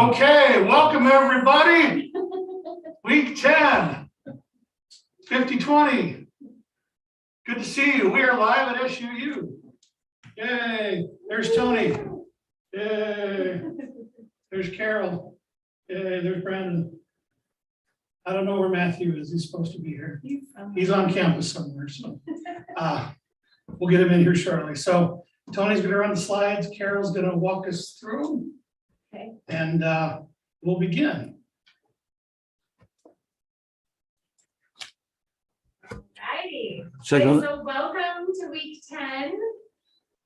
Okay, welcome everybody. Week 10, 50/20. Good to see you. We are live at SUU. Yay, there's Tony. Yay, there's Carol. Yay, there's Brandon. I don't know where Matthew is. He's supposed to be here. He's on campus somewhere, so we'll get him in here shortly. So Tony's gonna run the slides. Carol's gonna walk us through. Okay. And we'll begin. Alrighty. So Okay, so welcome to week 10.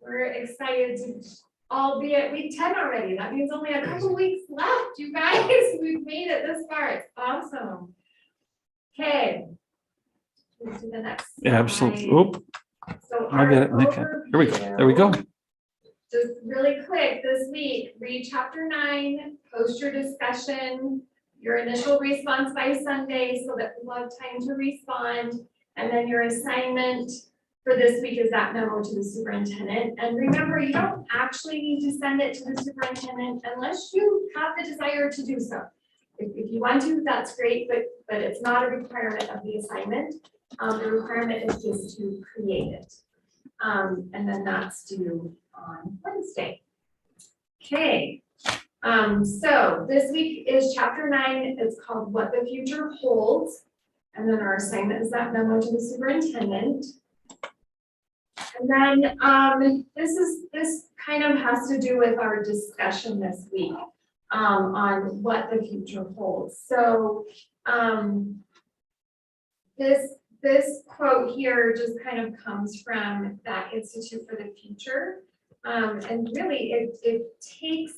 We're excited to all be at week 10 already. That means only a couple weeks left, you guys. We've made it this far. It's awesome. Okay. Let's do the next slide. Absolutely. Oop, So I get it. Okay. Here we go. There we go. Just really quick this week, read chapter 9, post your discussion, your initial response by Sunday so that we'll have time to respond. And then your assignment for this week is that memo to the superintendent. And remember, you don't actually need to send it to the superintendent unless you have the desire to do so. If you want to, that's great, but it's not a requirement of the assignment. The requirement is just to create it. And then that's due on Wednesday. Okay, so this week is chapter 9. It's called What the Future Holds. And then our assignment is that memo to the superintendent. And then this kind of has to do with our discussion this week on what the future holds. So this quote here just kind of comes from that Institute for the Future. And really it takes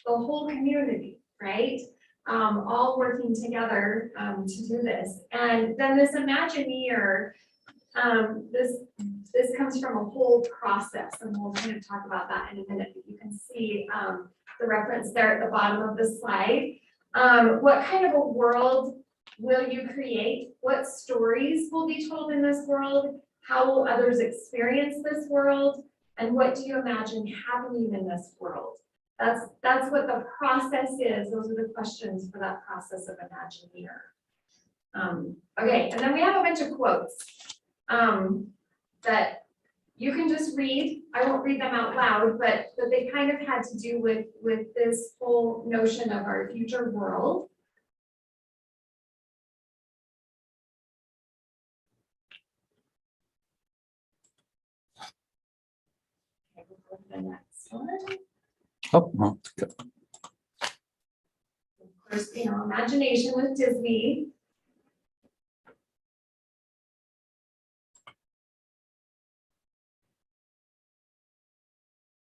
the whole community, right? All working together to do this. And then this Imagineer, this comes from a whole process, and we'll kind of talk about that in a minute. But you can see the reference there at the bottom of the slide. What kind of a world will you create? What stories will be told in this world? How will others experience this world? And what do you imagine happening in this world? That's what the process is. Those are the questions for that process of Imagineer. Okay, and then we have a bunch of quotes that you can just read. I won't read them out loud, but they kind of had to do with this whole notion of our future world. Okay, we'll go to the next one. Oh, well, good. Of course, imagination with Disney.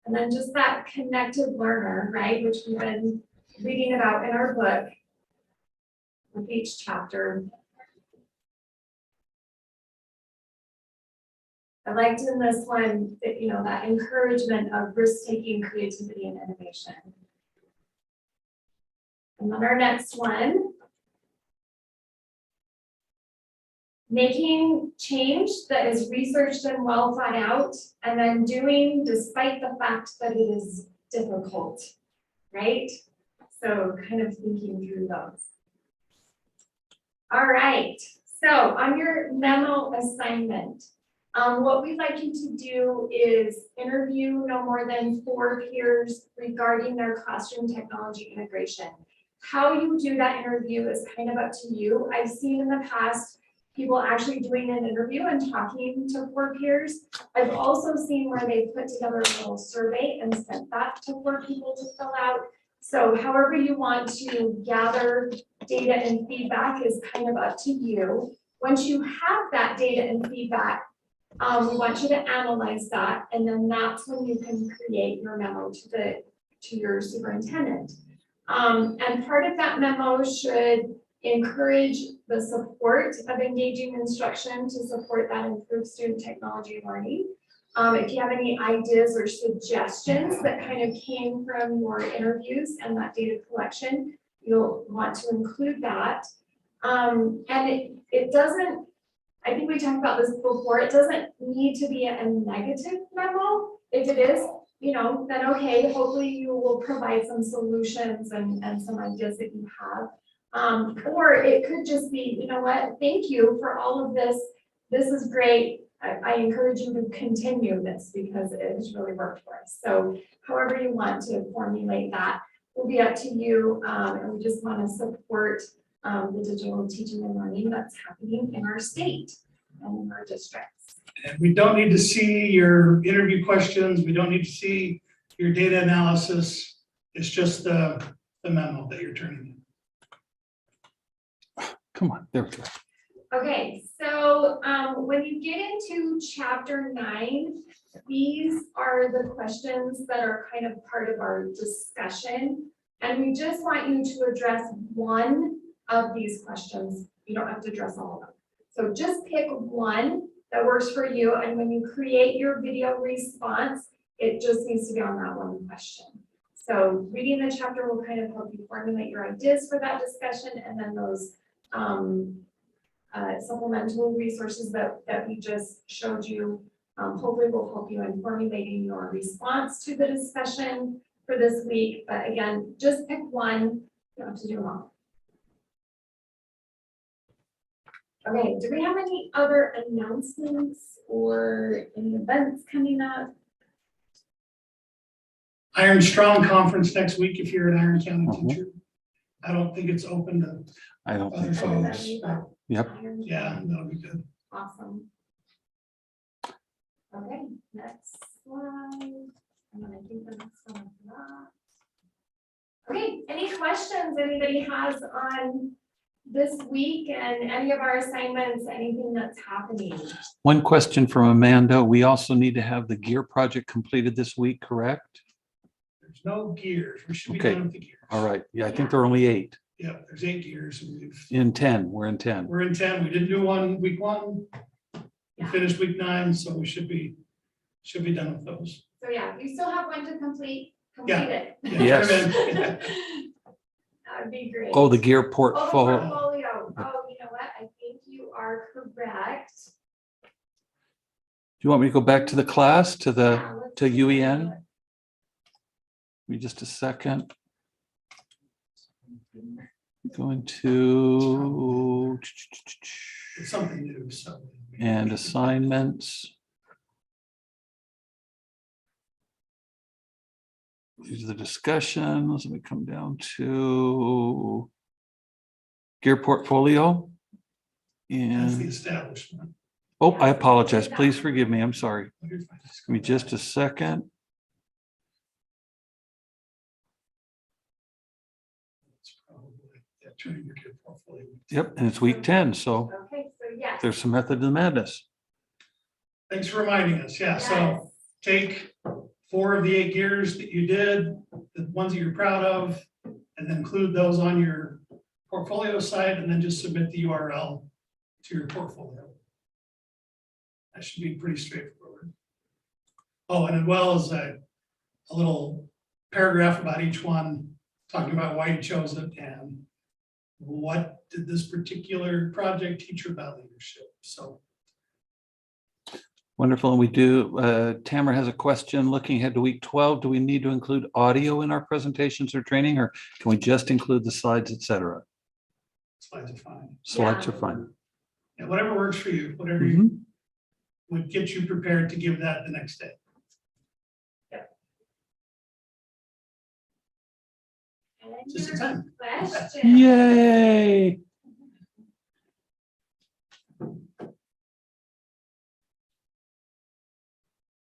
And then just that connected learner, right, which we've been reading about in our book with each chapter. I liked in this one that, that encouragement of risk-taking, creativity, and innovation. And then our next one, making change that is researched and well thought out, and then doing despite the fact that it is difficult, right? So kind of thinking through those. All right, so on your memo assignment, what we'd like you to do is interview no more than 4 peers regarding their classroom technology integration. How you do that interview is kind of up to you. I've seen in the past people actually doing an interview and talking to 4 peers. I've also seen where they put together a little survey and sent that to 4 people to fill out. So however you want to gather data and feedback is kind of up to you. Once you have that data and feedback, we want you to analyze that, and then that's when you can create your memo to your superintendent. And part of that memo should encourage the support of engaging instruction to support that improved student technology learning. If you have any ideas or suggestions that kind of came from your interviews and that data collection, you'll want to include that. And it doesn't, I think we talked about this before, it doesn't need to be a negative memo. If it is, you know, then okay, hopefully you will provide some solutions and some ideas that you have. Or it could just be, you know what, thank you for all of this. This is great. I encourage you to continue this because it has really worked for us. So however you want to formulate that will be up to you. And we just want to support the digital teaching and learning that's happening in our state and in our districts. And we don't need to see your interview questions. We don't need to see your data analysis. It's just the memo that you're turning in. Come on, there we go. Okay, so when you get into chapter 9, these are the questions that are kind of part of our discussion. And we just want you to address one of these questions. You don't have to address all of them. So just pick one that works for you. And when you create your video response, it just needs to be on that one question. So reading the chapter will kind of help you formulate your ideas for that discussion, and then those supplemental resources that we just showed you hopefully will help you in formulating your response to the discussion for this week. But again, just pick one, you don't have to do them all. Okay, do we have any other announcements or any events coming up? Iron Strong Conference next week if you're an Iron County teacher. I don't think it's open to I don't other think so. folks. Yep. Yeah, that'll be good. Awesome. Okay, next slide. And then I think the next one is that. Okay, any questions anybody has on this week and any of our assignments, anything that's happening? One question from Amanda. We also need to have the gear project completed this week, correct? There's no gears. We should be Okay. done with the gears. All right. Yeah, I think there are only 8. Yeah, there's 8 gears. And In 10, we're in 10. we're in 10. We didn't do one week 1. We Yeah. finished week 9, so we should be done with those. So yeah, if you still have one to complete Yeah. it. Yeah, Yes. turn 'em in. That would be great. Oh, the gear Oh, the portfolio. portfolio. Oh, you know what? I think you are correct. Do you want me to go back to the class, to Yeah, let's to do UEN? that. Give me just a second. Going to It's something new, so. and assignments. These are the discussions. Let me come down to gear portfolio. That's the And, establishment. oh, I apologize. Please forgive me. I'm sorry. You're fine. Just Give me go just back. a second. It's probably, yeah, turning your kid portfolio. Yep, and it's week 10, so Okay, so yes. there's some method to the madness. Thanks for reminding us. Yeah, so Yes. take 4 of the 8 gears that you did, the ones that you're proud of, and then include those on your portfolio site, and then just submit the URL to your portfolio. That should be pretty straightforward. Oh, and as well as a little paragraph about each one, talking about why you chose it and what did this particular project teach you about leadership. So Wonderful. And we do, Tamara has a question. Looking ahead to week 12, do we need to include audio in our presentations or training, or can we just include the slides, et cetera? slides are fine. Slides Yeah. are fine. Yeah, whatever works for you, whatever Mhm. would get you prepared to give that the next day. And Just in your time. question. Yay.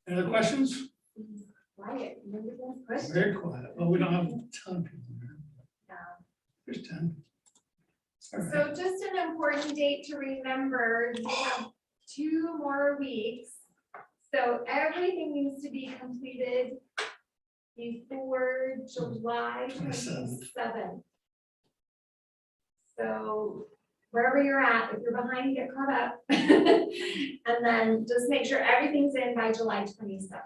Any other questions? Quiet. Nobody has questions. Very quiet. Well, we don't have a ton of people here. Yeah. There's 10. All right. So just an important date to remember, we have 2 more weeks. So everything needs to be completed before July 27th. So wherever you're at, if you're behind, get caught up. And then just make sure everything's in by July 27th.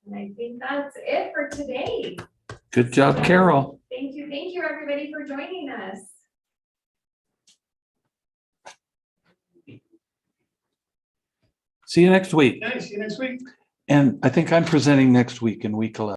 And I think that's it for today. Good job, Carol. Thank you, everybody, for joining us. See you next week. Okay, see you next week. And I think I'm presenting next week in week 11.